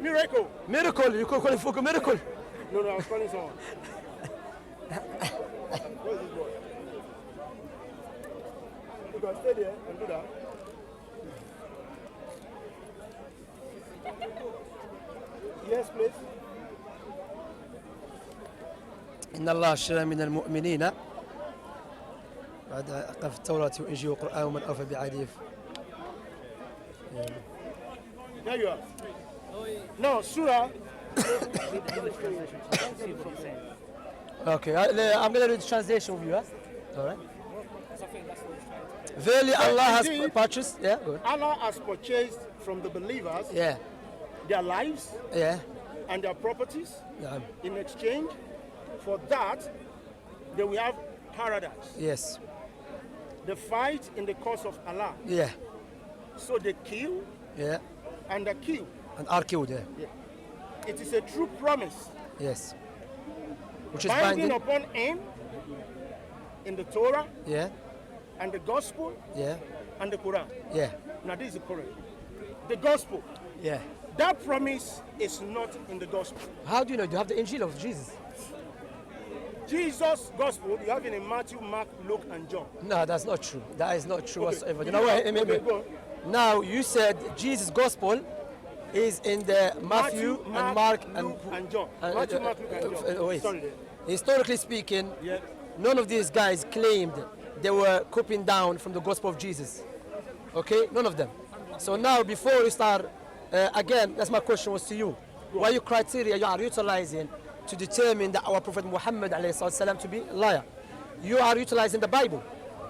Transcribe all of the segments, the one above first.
Miracle. Miracle. You could call it for a miracle. No, I was calling someone. Where's this boy? You can stay there and do that. Yes, please. إن الله اشترى من المؤمنين بعد أقف التوراة وإنجيل وقرآن ومن أوفى بعهده. There you are. No, Surah. Okay, I'm going to read the translation of you. All right. Verily Allah has purchased. Yeah, good. Allah has purchased from the believers Yeah, their lives yeah, and their properties. yeah. In exchange for that, they will have paradise. Yes, They fight in the cause of Allah. yeah, So they kill yeah. and they kill. And are killed. Yeah, It is a true promise. yes. Which is Binding binding. upon him in the Torah Yeah, and the Gospel yeah, and the Quran. yeah, Now this is the Quran. The Gospel. yeah. That promise is not in the Gospel. How do you know? Do you have the Injil of Jesus? Jesus' Gospel, you have it in Matthew, Mark, Luke, and John. No, that's not true. That is not true Okay. whatsoever. You You know have- what? okay, go on. Now you said Jesus' gospel is in the Matthew and Mark Luke, and John. Matthew, Mark, Luke, and John. wait. Sorry. Historically speaking, Yeah. none of these guys claimed they were copying down from the gospel of Jesus. Okay, none of them. So now, before we start, again, that's my question was to you. What are your criteria you are utilizing to determine that our Prophet Muhammad ﷺ to be a liar? You are utilizing the Bible.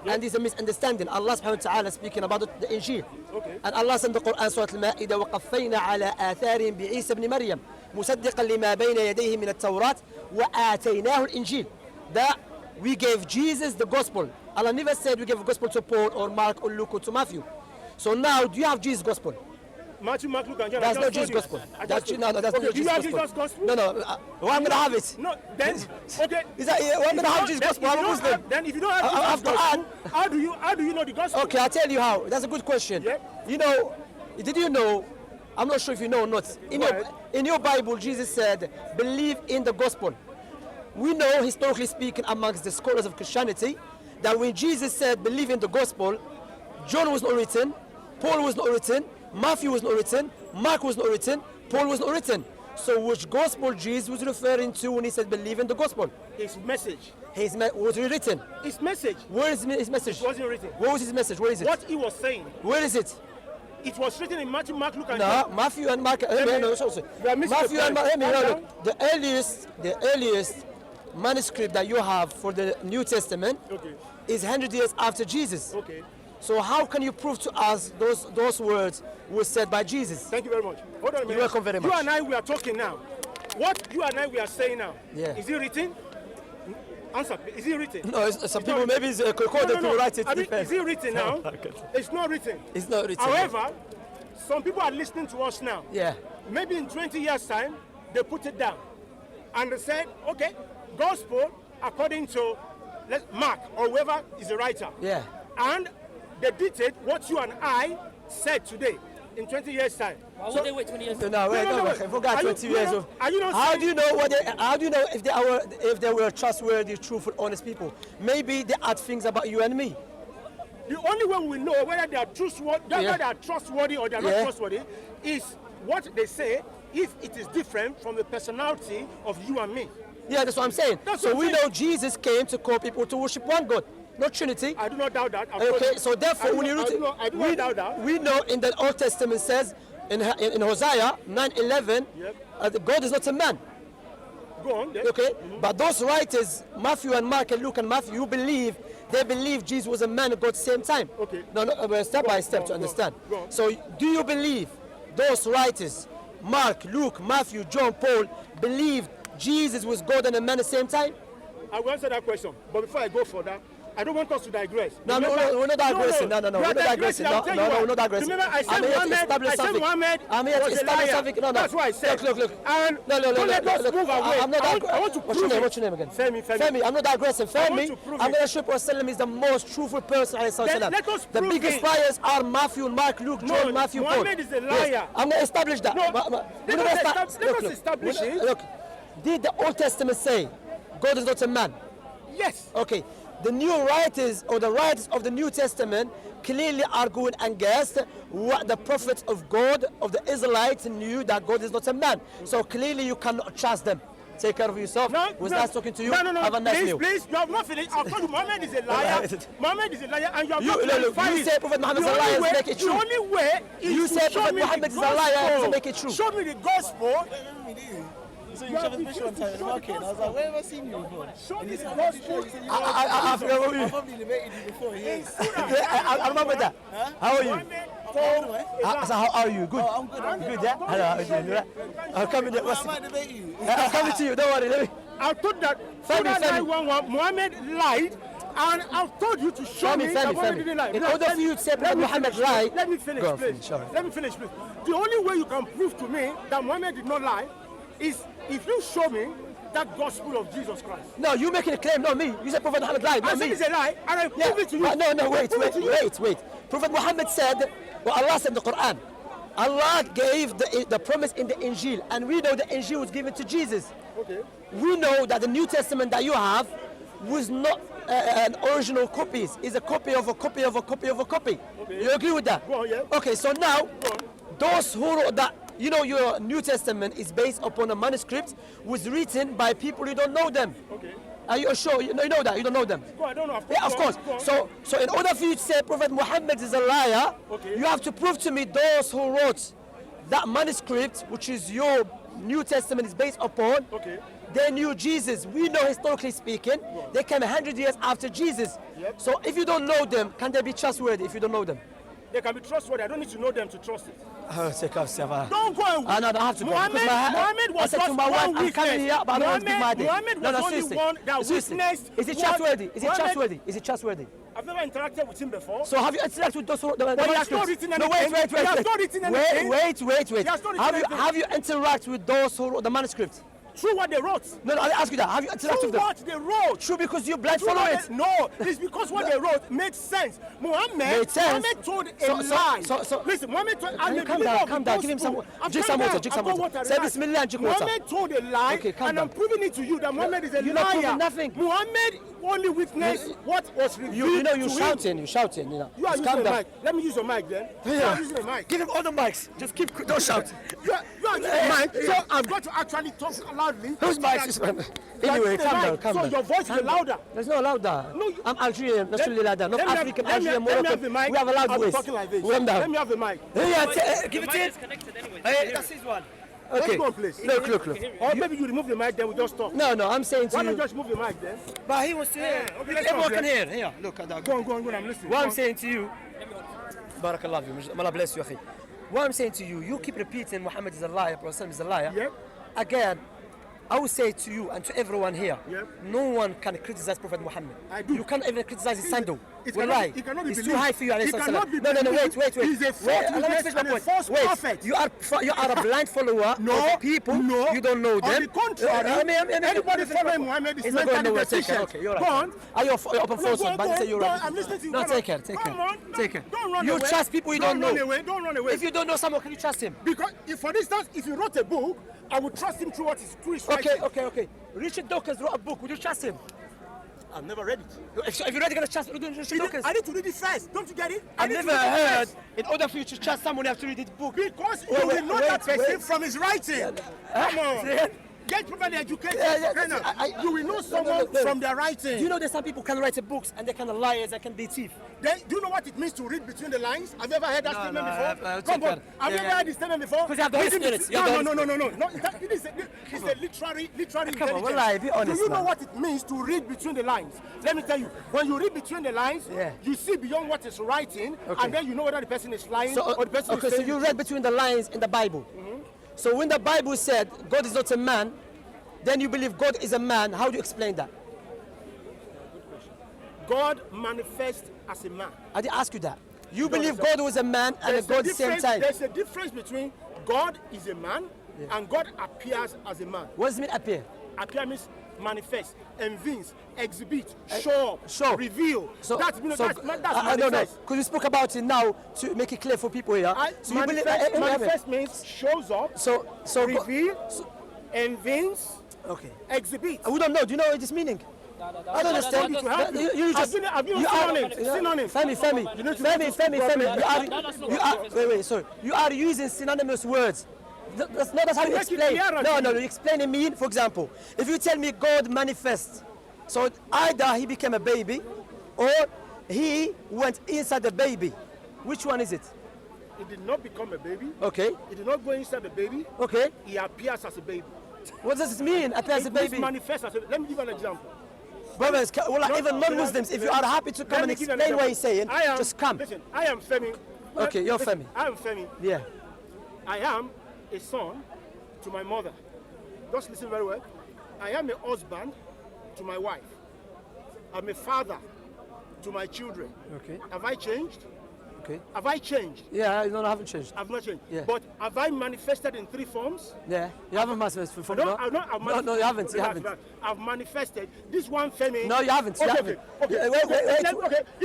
And this is a misunderstanding. Allah subhanahu wa ta'ala speaking about the Injil. Okay. And Allah said in the Quran, Surah Al-Ma'idah, وَقَفَّيْنَا عَلَى آثَارِهِمْ بِعِيسَى بْنِ مَرْيَمَ مُصَدِّقًا لِمَا بَيْنَ يَدَيْهِ مِنَ التَّوْرَاةِ وَآتَيْنَاهُ الْإِنْجِيلَ. That we gave Jesus the gospel. Allah never said we gave the gospel to Paul or Mark or Luke or to Matthew. So now, do you have Jesus' gospel? Matthew, Mark, Luke, and John. That's I not just Jesus' told gospel. you. I That's, just told no, no, that's Okay, not do you Jesus' have gospel. Jesus' gospel? No, no. Well, I'm going to have it. No, then, okay. Is that, well, I'm going to have Jesus' Then gospel. if I'm a you don't Muslim. have- Then if you don't have I have Jesus' to gospel, how do you know the gospel? Okay, I'll tell you how. That's a good question. Yeah. You know, did you know, I'm not sure if you know or not, Go in your Bible, Jesus said, believe in the gospel. We know, historically speaking, amongst the scholars of Christianity, that when Jesus said, believe in the gospel, John was not written, Paul was not written, Matthew was not written, Mark was not written, Paul was not written. So which gospel Jesus was referring to when he said, believe in the gospel? His message. Was it written? His message. Where is his message? It wasn't written. Where was his message? Where is it? What he was saying. Where is it? It was written in Matthew, Mark, Luke, and No, John. Matthew and Mark. You are missing Matthew the and Mark. point. Calm The earliest manuscript that you have for the New Testament Okay. is 100 years after Jesus. Okay. So how can you prove to us those words were said by Jesus? Thank you very much. Hold on a minute. welcome very much. You and I, we are talking now. What you and I, we are saying now. Yeah. Is it written? Answer. Is it written? No, some people not- maybe it's recorded to write it. I to mean, defend. is it written now? Okay. It's not written. It's not written. However, some people are listening to us now. Yeah. Maybe in 20 years' time, they put it down. And they said, okay, gospel according to Mark or whoever is the writer. Yeah. And they dictate what you and I said today in 20 years' time. Why would they wait 20 years? No, wait, no, no, wait. I forgot Are you- 20 years of. are you not How saying- do you know how do you know if they were trustworthy, truthful, honest people? Maybe they add things about you and me. The only way we know whether they are trustworthy, whether they are trustworthy or they are Yeah. not trustworthy is what they say if it is different from the personality of you and me. Yeah, that's what I'm saying. That's So what I'm we saying. know Jesus came to call people to worship one God, not Trinity. I do not doubt that. I've told Okay, you. so therefore, when you I read do not doubt that. we know in the Old Testament says in Hosea 9:11, Yep. God is not a man. Go on. Then. Okay, but those writers, Matthew and Mark and Luke and Matthew, they believe Jesus was a man of God at the same time. Okay. No, step by step go to on, understand. go on. So, do you believe those writers, Mark, Luke, Matthew, John, Paul, believed Jesus was God and a man at the same time? I will answer that question. But before I go for that, I don't want us to digress. No, we're not digressing. No, we're not digressing. No, we're not digressing. Remember, I said Muhammad I'm here to was a establish liar. something. No. That's what I said. Look. And don't let us move away. I'm not I want to prove it. What's your name again? Femi. I'm not digressing. Femi, I'm going to show Prophet is the most truthful person. Let us the prove biggest it. liars are Matthew, Mark, Luke, John, Matthew, Paul. Muhammad is a liar. Yes. I'm going to establish that. Let us establish it. Look, did the Old Testament say God is not a man? Yes. Okay. The new writers or the writers of the New Testament clearly are going against what the prophets of God, of the Israelites, knew, that God is not a man. So clearly you cannot trust them. Take care of yourself. Was nice talking to you. No. Have a nice meal. Please, you have not finished. I've told you Muhammad is a liar. Muhammad is a liar, and you have not You say Prophet Muhammad is a liar, so make it true. The only way is You say Prophet Muhammad is a liar, so make it true. Show me the gospel. So you showed us picture one time in the market, and I was like, where have I seen you before? Show me the gospel. I've probably debated you before, yes. I remember that. How are you? So how are you? Good. I'm good, I'm Good, yeah? Hello, how are you doing? I'm coming. I might debate you. I'm coming to you. Don't worry. Let me. I told that Muhammad lied, and I've told you to show me that Muhammad didn't lie. In order for you to say that Muhammad lied, let me finish, please. Let me finish, please. The only way you can prove to me that Muhammad did not lie is if you show me that gospel of Jesus Christ. No, you making a claim, not me. You said Prophet Muhammad lied, not me. I said it's a lie, and I prove it to you. No, wait. Prophet Muhammad said, well, Allah said in the Quran, Allah gave the promise in the Injil, and we know the Injil was given to Jesus. Okay. We know that the New Testament that you have was not an original copy. It's a copy of a copy of a copy of a copy. Okay. You agree with that? Go on, yeah. Okay, so now, those who wrote that, you know, your New Testament is based upon a manuscript was written by people you don't know them. Okay. Are you sure? You know that? You don't know them? Go, I don't know. Yeah, of course. So in order for you to say Prophet Muhammad is a liar, you have to prove to me those who wrote that manuscript, which is your New Testament is based upon, they knew Jesus. We know, historically speaking, they came 100 years after Jesus. Yep. So if you don't know them, can they be trustworthy if you don't know them? They can be trustworthy. I don't need to know them to trust it. Don't go and I don't have to Muhammad was I said to my wife, I'm coming here, but I don't want to give my day. Muhammad was only one that witnessed. Is it trustworthy? Is it trustworthy? Is it trustworthy? I've never interacted with him before. So have you interacted with those who the he has not written anything. Wait. He has not written anything. Wait. Have you interacted with those who wrote the manuscript? Through what they wrote. No, I ask you that. Have you interacted with them? What they wrote. True, because you blind follow it. No, it's because what they wrote made sense. Muhammad told a lie. Listen, Muhammad told. Calm down. Give him some. Drink some water. Say Bismillah and drink water. Muhammad told a lie, and I'm proving it to you that Muhammad is a liar. You're not proving nothing. Muhammad only witnessed what was revealed. You're shouting. You know. You are using the mic. Let me use your mic then. You are using the mic. Give him all the mics. Just don't shout. You are using the mic. So I've got to actually talk loudly. Whose mic is man? Anyway, calm down. So your voice is louder. There's no louder. No, I'm Algerian. Not really louder. Not African, Algerian, Moroccan. We have a loud voice. Talking like this. Let me have the mic. Give it in. Hey, that's his one. Okay. Let's go, please. Look. Or maybe you remove the mic, then we just talk. No, I'm saying to you. Why don't you just move the mic then? But he was saying. Everyone can hear. Here, look at that. Go on, I'm listening. What I'm saying to you. Barakallah, Allah bless you, akhi. What I'm saying to you, you keep repeating Muhammad is a liar, Prophet is a liar. Yep. Again, I would say to you and to everyone here, yep, no one can criticize Prophet Muhammad. I do. You can't even criticize his sandal. It cannot be it's too high for you. It cannot be no, wait. He's a false prophet. You are a blind follower of people. No. You don't know them. On the contrary, anybody following Muhammad is mentally deficient. Okay, you're right. Go on. Are you open for one? But say you're right. I'm listening to you. No, take care. Don't run away. You trust people you don't know. Don't run away. If you don't know someone, can you trust him? Because, for instance, if you wrote a book, I would trust him through what is true. Okay. Richard Dawkins wrote a book. Would you trust him? I've never read it. If you're ready to trust Richard Dawkins, I need to read it first. Don't you get it? I've never heard. In order for you to trust someone, you have to read his book. Because you will know that person from his writing. Come on. Get properly educated. You will know someone from their writing. Do you know that some people can write books and they can lie, they can be thief? Then, do you know what it means to read between the lines? Have you ever heard that statement before? Come on. Have you ever heard this statement before? Because you have the Holy Spirit. No. It's a literary intelligence. Come on, well, be honest. Do you know what it means to read between the lines? Let me tell you. When you read between the lines, you see beyond what is writing, and then you know whether the person is lying or the person is saying. Okay, so you read between the lines in the Bible. So when the Bible said God is not a man, then you believe God is a man. How do you explain that? God manifests as a man. I didn't ask you that. You No, believe sir. God was a man and a God at the same time. There's a difference between God is a man and God appears as a man. What does it mean appear? Appear means manifest, evince, exhibit, show, reveal. So, That's no, manifest. because we spoke about it now to make it clear for people here. So you believe manifest means shows up, so reveal, evince, okay. exhibit. We don't know. Do you know what this meaning? I don't understand. You just Synonym. Femi. Wait, sorry. You are using synonymous words. That's how you explain. No, you explain me. For example, if you tell me God manifests, so either he became a baby, or he went inside the baby. Which one is it? He did not become a baby. Okay. He did not go inside the baby. Okay. He appears as a baby. What does it mean? Appears as a baby. Manifest as a. Let me give you an example. Brothers, even non-Muslims, if you are happy to come and explain what he's saying, just come. Listen, I am Femi. Okay, you're Femi. I am Femi. Yeah. I am a son to my mother. Just listen very well. I am a husband to my wife. I'm a father to my children. Okay. Have I changed? Okay. Have I changed? Yeah, no, I haven't changed. I've not changed. Yeah. But have I manifested in 3 forms? Yeah, you haven't manifested for No, no, you haven't. You haven't. I've manifested this one Femi. No, you haven't. You haven't. Okay. Yeah, wait.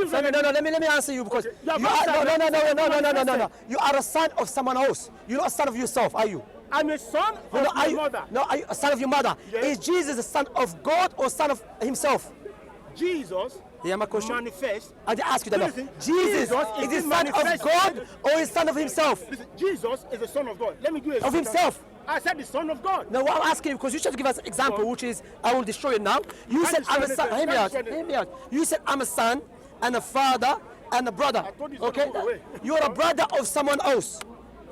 Femi, no, let me answer you because you are no. You are a son of someone else. You're not a son of yourself, are you? I'm a son of my mother. No, are you a son of your mother? Yes. Is Jesus a son of God or son of himself? Jesus manifests. I did ask you that. Listen, Jesus is the son of God or is son of himself? Listen, Jesus is the son of God. Let me give you Of himself. I said the son of God. No, what I'm asking you, because you tried to give us an example, which is, I will destroy it now. You said I'm a son. Hear me out. You said I'm a son and a father and a brother. Okay? You're a brother of someone else.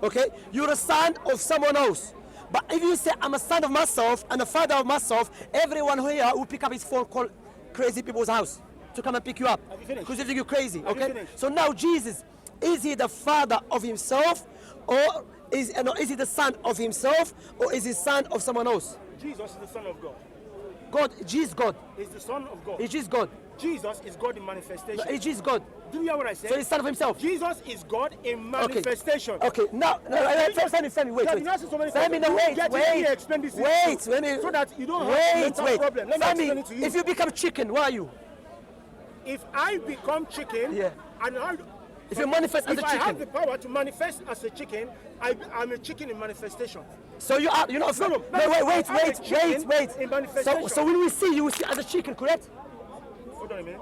Okay? You're a son of someone else. But if you say I'm a son of myself and a father of myself, everyone here will pick up his phone, call crazy people's house to come and pick you up. Because they think you're crazy. Okay? So now Jesus, is he the father of himself, or is he the son of himself, or is he son of someone else? Jesus is the son of God. God, Jesus God. Is the son of God. Is Jesus God? Jesus is God in manifestation. No, is Jesus God? Do you hear what I said? So he's son of himself. Jesus is God in manifestation. Okay. Now, Femi, wait. Femi, no, wait. So that you don't have mental problem. Let me explain it to you. If you become chicken, what are you? If I become chicken, if you manifest as a chicken, if I have the power to manifest as a chicken, I'm a chicken in manifestation. So you're not. No, wait. In manifestation. So when we see you, will see as a chicken, correct? Hold on a minute.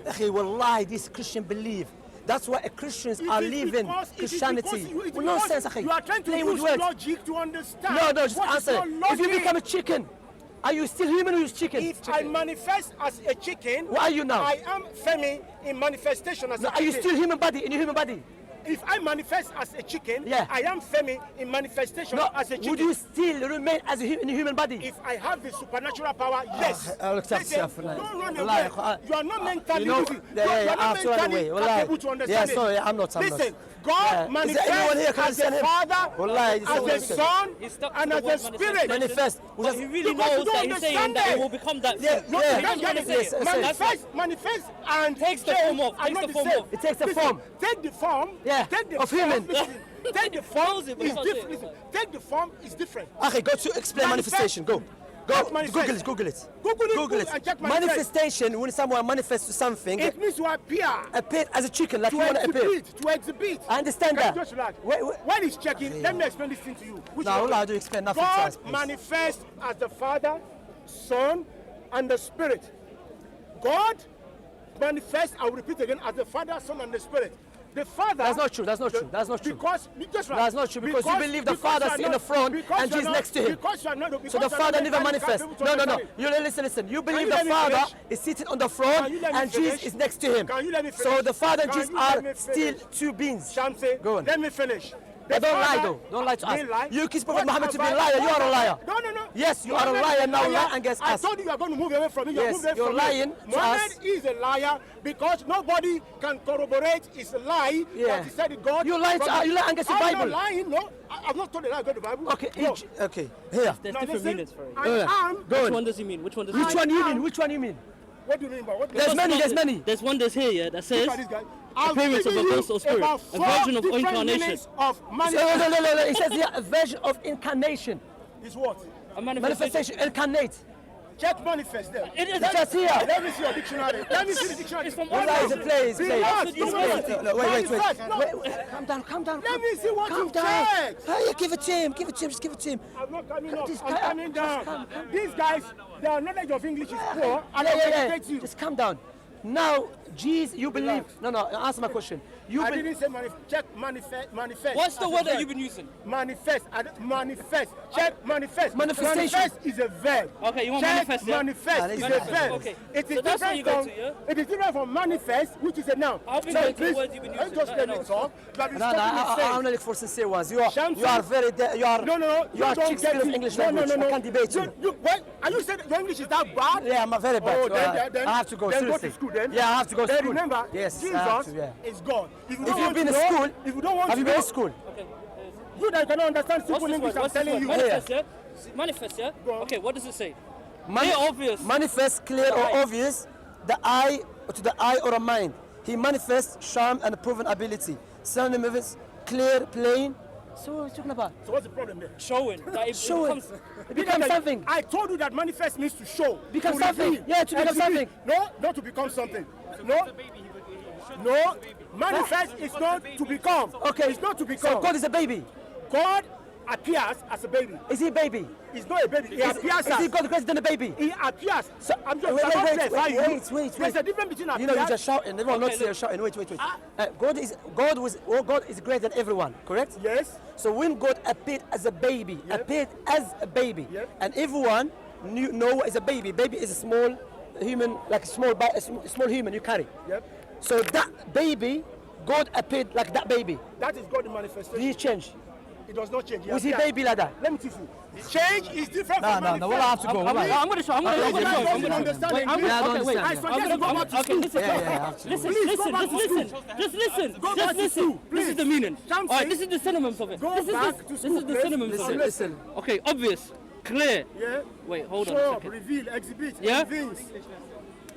Okay, wallahi, this Christian belief. That's why Christians are leaving Christianity. Nonsense, akhi. You are trying to use logic to understand. No, just answer. If you become a chicken, are you still human or you chicken? If I manifest as a chicken, what are you now? I am Femi in manifestation as a chicken. Are you still human body in your human body? If I manifest as a chicken, I am Femi in manifestation as a chicken. Would you still remain as in a human body? If I have the supernatural power, yes. Listen, don't run away. You are not mentally busy. You are not mentally capable to understand it. I'm not. Listen, God manifests as a father, as a son, and as a spirit. Manifest. But he really knows that he's saying that it will become that. Manifest and takes the form of. It takes the form. Take the form. Of human. Take the form is different. Take the form is different. Okay, go to explain manifestation. Go. Google it. And check manifestation, when someone manifests something, it means to appear. Appear as a chicken, like you want to appear. To exhibit. I understand that. Just relax. When he's checking, let me explain this thing to you. I do explain nothing to us, God manifests as the Father, Son, and the Spirit. God manifests, I will repeat again, as the Father, Son, and the Spirit. The Father. That's not true. That's not true. Because that's not true. Because you believe the Father is in the front and Jesus next to him. So the Father never manifests. No. You listen. You believe the Father is sitting on the throne and Jesus is next to him. So the Father and Jesus are still two beings. Shamsi, go on. Let me finish. Don't lie though. Don't lie to us. You accuse Prophet Muhammad to be a liar. You are a liar. No. Yes, you are a liar now. Lie against us. I told you you are going to move away from me. Yes, you're lying to us. Muhammad is a liar because nobody can corroborate his lie. That he said God. You lie against the Bible. I'm not lying. No, I've not told you I got the Bible. Okay. Okay. Here. There's different meanings for it. Which one does he mean? Which one does he mean? Which one you mean? What do you mean by what? There's many, there's many. There's one that's here, yeah, that says Look at this guy. appearance of a ghost or spirit, about a version of 4 different incarnation. meanings of No, manifestation. It says here a version of incarnation. Is what? A Manifestation, incarnate. Check manifest there. It is It's just here. Let me see your dictionary. Let me see the dictionary. It's from No, it's a play, it's Be play. honest, It's don't right. wait. No, wait. Manifest, no. Wait. Calm down. Let me see what Calm you down. checked. Hey, give it to him, just give it to him. I'm not coming up. This I'm guy- coming down. come. These guys, their knowledge of English is poor. And I Yeah. respect you. Just calm down. Now, Jesus, you believe? No. Answer my question. You I believe? didn't say manifest. Check manifest. What's the As a word that verb. you've been using? Manifest. Manifest. Check manifest. Manifestation. Manifest is a verb. Okay, you want Check manifest, yeah? manifest is a Manifest, verb. okay. It is So that's what different you go from. to, yeah? It is different from manifest, which is a noun. I've been So going to the please, words you've been using. just let me No. talk. You have been No, speaking in I'm sense. not looking for sincere ones. You are Shamsi. very, you are. No. You are don't Shakespeare get of it. English No. language. I can't debate you. What? Are you saying your English is that bad? Yeah, I'm very bad. Oh, So, then I have to go. Then Seriously. go to school then. Yeah, I have to go to Then school. remember, Yes, Jesus I have to, yeah. is God. If If you've been in school, if you don't want have to you been know, in school? Okay. you that cannot understand What's simple this English, word? I'm What's this telling word? you. Manifest, yeah? Manifest, yeah? Go on. Okay, what does it say? Mani- Clear, obvious. Manifest, clear or obvious, to the eye or a mind. He manifests charm and proven ability. Synonym is clear, plain. So what are you talking about? So what's the problem there? Showing that it Show it. becomes. It becomes something. I told you that manifest means to show. Become to something. reveal, Yeah, to become exhibit. something. No, not to become something. No. Manifest is not to become. Okay. It's not to So become. God is a baby. God appears as a baby. Is he a baby? He's not a baby. He appears Is he as. God greater than a baby? He appears. So, I'm just wait, I'm not wait, clarifying wait, you. wait. There's a difference between appears. You know, you're just shouting. Everyone Okay, not saying shouting. Wait. God is greater than everyone, correct? Yes. So when God appeared as a baby, Yep. and everyone know what is a baby. Baby is a small human, like a small human you carry. Yep. So that baby, God appeared like that baby. That is God in Did manifestation. he change? It does not change. Was he appears. baby like that? Let me teach you. Change is different from manifest. Well, I have to go. I'm going to show. I'm going to You guys show. don't understand Wait, I'm English. I don't okay, wait. understand. I suggest you go back to Okay, school. listen. Yeah. Listen, Please, listen, go back just to listen. school. Just listen. Go back Just to listen. school, This is please. the meaning. Shamsi, Alright, this is the synonyms of it. Go This is back this. to This school, is the please. synonyms of it. Listen. Okay, obvious, clear. Yeah. Wait, hold on a Show up, second. reveal, exhibit, Yeah? convince.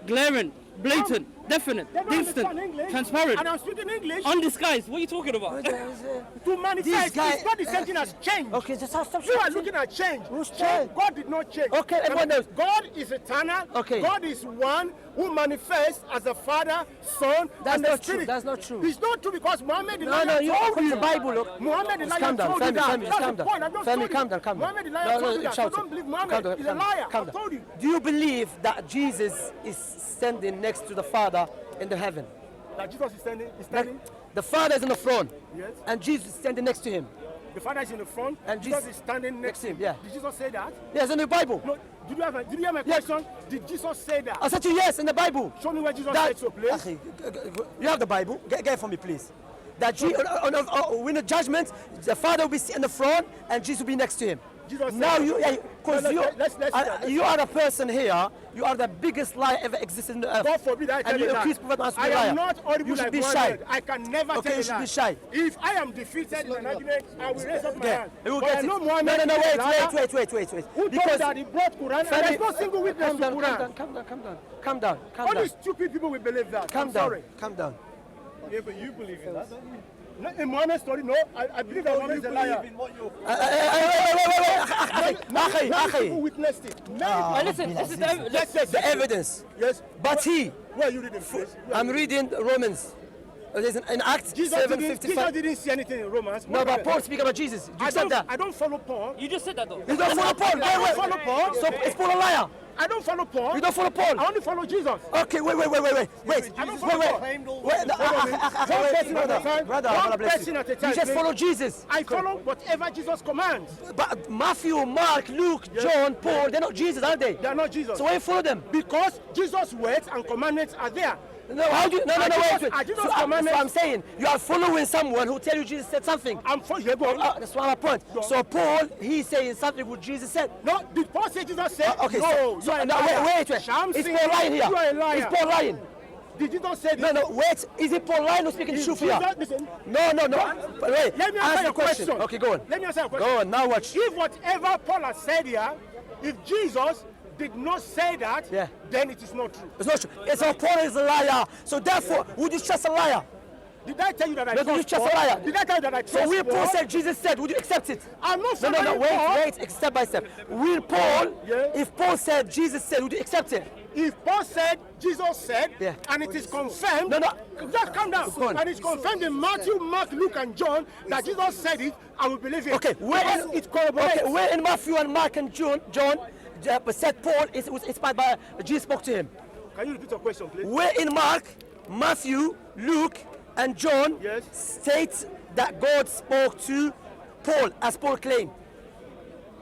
Glaring, blatant, definite, They don't understand instant, English. transparent, And I'm speaking English. undisguised. What are you talking about? To manifest, guy- it's not the same thing as change. Okay, just stop. You are looking at change. Who's change? God did not change. Okay, everyone knows. God is eternal. Okay. God is one who manifests as a Father, Son, That's and the not true. Spirit. That's not true. It's not true because Muhammad the No, liar you told according you. to the Bible, look. Muhammad the Just liar calm down, told you family, that. family, just That's calm the down. point. I'm just Family, telling you. calm down. Muhammad the liar told you that. So shout don't it. believe Calm Muhammad. down, He's a calm down, liar. calm I down. told you. Do you believe that Jesus is standing next to the Father in the heaven? That Jesus is standing. Like, the Father is on the throne, Yes. and Jesus is standing next to him. The Father is in the front. And Jesus Jesus is standing next to him. yeah. Did Jesus say that? Yes, in the Bible. No. Did you hear my question? Did Jesus say that? I said to you, yes, in the Bible. Show me where Jesus That, said so, please. Akhi, you have the Bible. Get it for me, please. That when the judgment, the Father will be in the front, and Jesus will be next to him. Jesus said Now that. you, because Let's you are the person here. You are the biggest liar ever existed in the earth. God forbid I tell and you you that. accuse Prophet Muhammad I of am liar. not audible You should like be Muhammad. shy. I can never Okay, tell you you should be that. shy. If I am defeated in an argument, I will raise up my hand. We will But get I it. know No, Muhammad no, is a liar. wait. Who told that he brought Quran and there's no single witness Calm to down, Quran. calm down. Only stupid people will believe that. Calm I'm down. sorry. Calm down. Yeah, but you believe in that, don't you? No, in Muhammad's story, no. I believe that Muhammad is a liar. Many people Akhi. witnessed it. Many Hey, listen, this is The evidence. Yes. But he, Where are you reading, please? I'm reading Romans. There's an Acts Jesus 7:55. didn't see anything in Romans. No, but Paul speak about Jesus. You said that. I don't follow Paul. You just said that though. You don't follow Paul. I don't follow Paul. So is Paul a liar? I don't follow Paul. You don't follow Paul. I only follow Jesus. Okay, wait. I don't follow Paul. One person at a time. You just please. follow Jesus. I follow whatever Jesus commands. But Matthew, Mark, Luke, John, Paul, they're not Jesus, are they? They are not Jesus. So why you follow them? Because Jesus' words and commandments are there. No, how do you? No, wait. Are Jesus So commandments? I'm saying you are following someone who tell you Jesus said something. I'm for you. Go. That's what my point. So Paul, he's saying something what Jesus said. No, did Paul say Jesus said? Okay, no, so you are a no, liar. wait. Shamsi, Is Paul lying here? You are a liar. Is Paul lying? Did Jesus say this? No, wait. Is it Paul lying or speaking the truth here? Listen, No. Wait. let me answer the your question. Okay, go on. Let me answer your question. Go on. Now watch. If whatever Paul has said here, if Jesus did not say that, Yeah. then it is not true. It's not true. It's a Paul is a liar. So therefore, would you trust a liar? Did I tell you that I No, trust you trust Paul? a liar. Did I tell you that I trust So will Paul Paul? said, Jesus said, would you accept it? I'm not No, saying wait, step by step. Will Paul, Yeah. if Paul said, Jesus said, would you accept it? If Paul said, Jesus said, Yeah. and it is confirmed, No. just calm down. Go on. And it's confirmed in Matthew, Mark, Luke, and John that Jesus said it, I will believe it. Okay, Because it corroborates. Okay, where in Matthew and Mark and John, said Paul was inspired by Jesus spoke to him. Can you repeat your question, please? Where in Mark, Matthew, Luke, and John Yes. states that God spoke to Paul, as Paul claimed.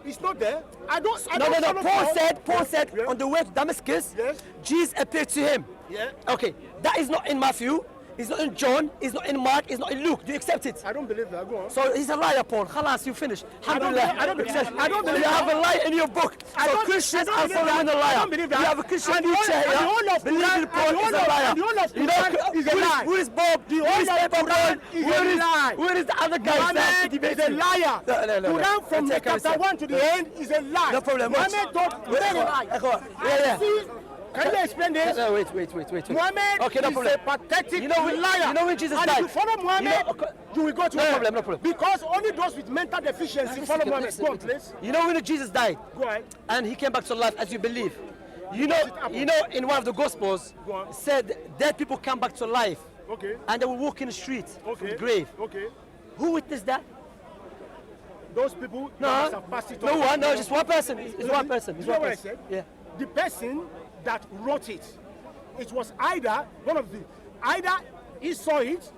It's not there. I don't No. follow Paul said Yeah. on the way to Damascus, Yes. Jesus appeared to him. Yeah. Okay, that is not in Matthew, it's not in John, it's not in Mark, it's not in Luke. Do you accept it? I don't believe that. Go on. So he's a liar, Paul. Khalas, you finished. I don't believe You have a lie in your book. I So don't- Christians I don't are believe following that. a liar. I don't believe that. You have a Christian And the teacher whole- and the whole here of believing Quran- Paul and the is a whole of- liar. and the whole of You know, Quran is a lie. who is Bob? The Who whole is of Pepper Quran Brown? is a Where lie. where is the other guy? Muhammad is a liar. No. Quran from the Take care of chapter yourself. 1 to the end is a lie. No problem. Muhammad don't many lies. Yeah. See, can you explain this? No, wait. Muhammad Okay, no is problem. a pathetic You know when- liar. you know when Jesus and died? if you follow Muhammad, You know- you will go to No hell. problem, no problem. Because only those with mental deficiency follow Muhammad. Go on, please. You know when Jesus died Go ahead. and he came back to life as you believe. You know in one of the Gospels Go on. said dead people come back to life Okay. and they will walk in the street from Okay. the grave. Okay. Who witnessed that? Those people No, that have passed it no on. one. No, just one person. It's one person. It's You know one what I person. said? Yeah. The person that wrote it, it was either either he saw it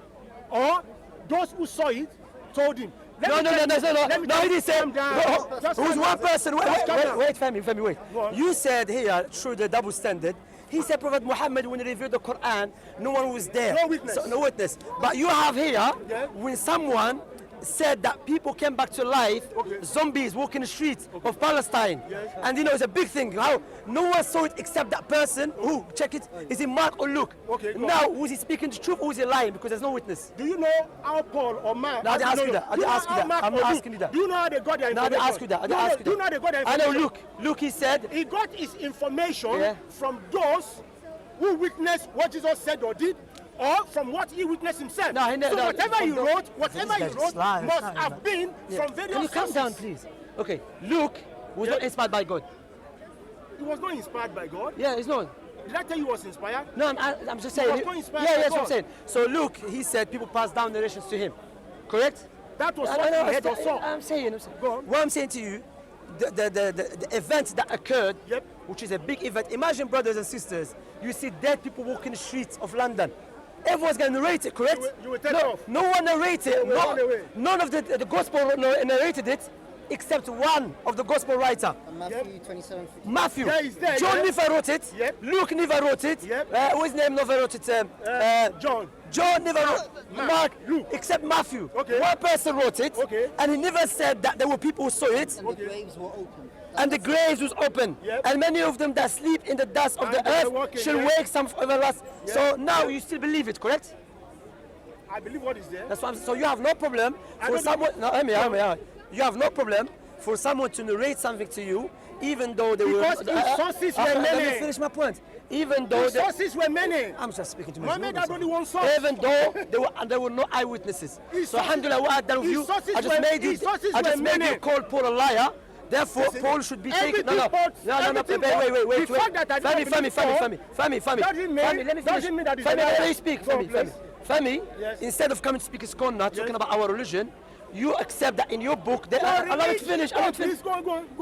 or those who saw it told him. No, he didn't say. Calm down. Just Who's calm one down. person? Just calm down. Wait, Femi, wait. Go on. You said here, through the double standard, he said Prophet Muhammad, when he revealed the Quran, no one was there. No witness. So, no witness. But you have here, Yeah. when someone said that people came back to life, Okay. zombies walking the streets of Palestine. Yes. And you know, it's a big thing. How no one saw it except that person who, check it, is it Mark or Luke? Okay, go now, on. was he speaking the truth or was he lying? Because there's no witness. Do you know how Paul or Mark? No, I didn't ask you that. I Do didn't know ask you how that. Mark I'm or not Luke- asking you that. Do you know how they got their No, I information? didn't ask you that. I didn't ask you Do you that. know how they got their I information? know Luke, he said, He got his information Yeah. from those who witnessed what Jesus said or did, or from what he witnessed himself. No, he so no, whatever from he the- wrote, whatever he This guy's wrote lying, must lying, have man. been Yeah. from various Can you calm sources. down, please? Okay, Luke was Yeah. not inspired by God. He was not inspired by God. Yeah, he's not. Did I tell you he was inspired? No, I'm just saying. was not inspired Yeah, by that's what I'm God. saying. So Luke, he said people passed down narrations to him. Correct? That was I what know, he heard or saw. I'm saying. Go on. What I'm saying to you, the event that occurred, Yep. which is a big event. Imagine, brothers and sisters, you see dead people walking the streets of London. Everyone's going to narrate it, correct? You will take no, off. No one narrated. will run away. None of the gospel narrated it, except one of the gospel writer. Matthew 27. Matthew. Yeah, he's there, John yeah. never wrote it. Yep. Luke never wrote it. Yep. Whose name never wrote it? John. John never wrote Mark, Luke. except Matthew. Okay. One person wrote it. Okay. And he never said that there were people who saw it. And the graves were open. And the graves was open. Yep. And many of them that sleep in the dust of And the they earth walk in shall there. wake some everlasting. Yep. So now Yep. you still believe it, correct? I believe what is there. That's what I'm, so you have no problem I for don't someone. No, hear me. You have no problem for someone to narrate something to you, even though they Because were. his sources were Let many. me finish my point. Even though The sources were many. I'm just speaking to my Muhammad had only one source. Even though there were no eyewitnesses. His So sources- alhamdulillah, what I've done with his you, sources I just were- made you. his sources I just were made many. you call Paul a liar. Therefore, Listen, Paul should be taken. No, everything Paul- everything Paul- wait. the fact that I don't believe Paul Femi. doesn't mean- Let me finish. doesn't mean that it's Femi, a liar. let me speak. Go on, Femi. please. Femi, Yes. instead of coming to speak his corner, talking Yes. about our religion, you accept that in your book. So Allow me read- to finish. Go Allow me on, to finish. please, go on.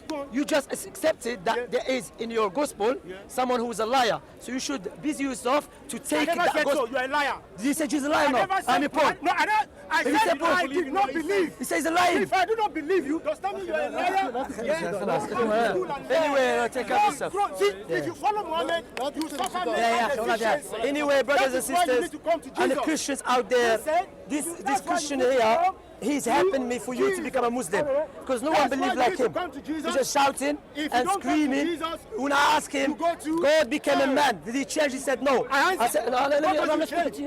Go on. You just accepted that there is in your gospel someone who is a liar. So you should busy yourself to I take never that said gospel. so. You're a liar. Did you say Jesus is a liar? I No, never I'm said a Paul. No, I don't. I He said said Paul. I did not believe. He says he's a liar. If I do not believe you, does that mean you're a liar? Anyway, take care of yourself. See, if you follow Muhammad, you suffer mental Yeah, deficiency. Anyway, brothers and That is why you sisters, need to come to and the Jesus. Christians out there, He said, this this Christian here, he's helping me for you to become a Muslim. Because no one believes like him. He's just shouting and screaming. When I ask him, God became a man. Did he change? He said no. I said, no, let me change.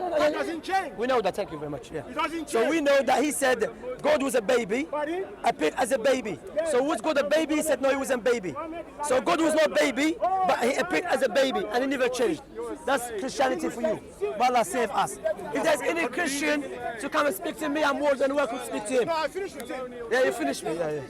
We know that. Thank you very much. Yeah. So we know that he said God was a baby, appeared as a baby. So was God a baby? He said no, he wasn't baby. So God was not baby, but he appeared as a baby and he never changed. That's Christianity for you. But Allah save us. If there's any Christian to come and speak to me, I'm more than welcome to speak to him. No, I finished with him. Yeah, you finished me. Yeah.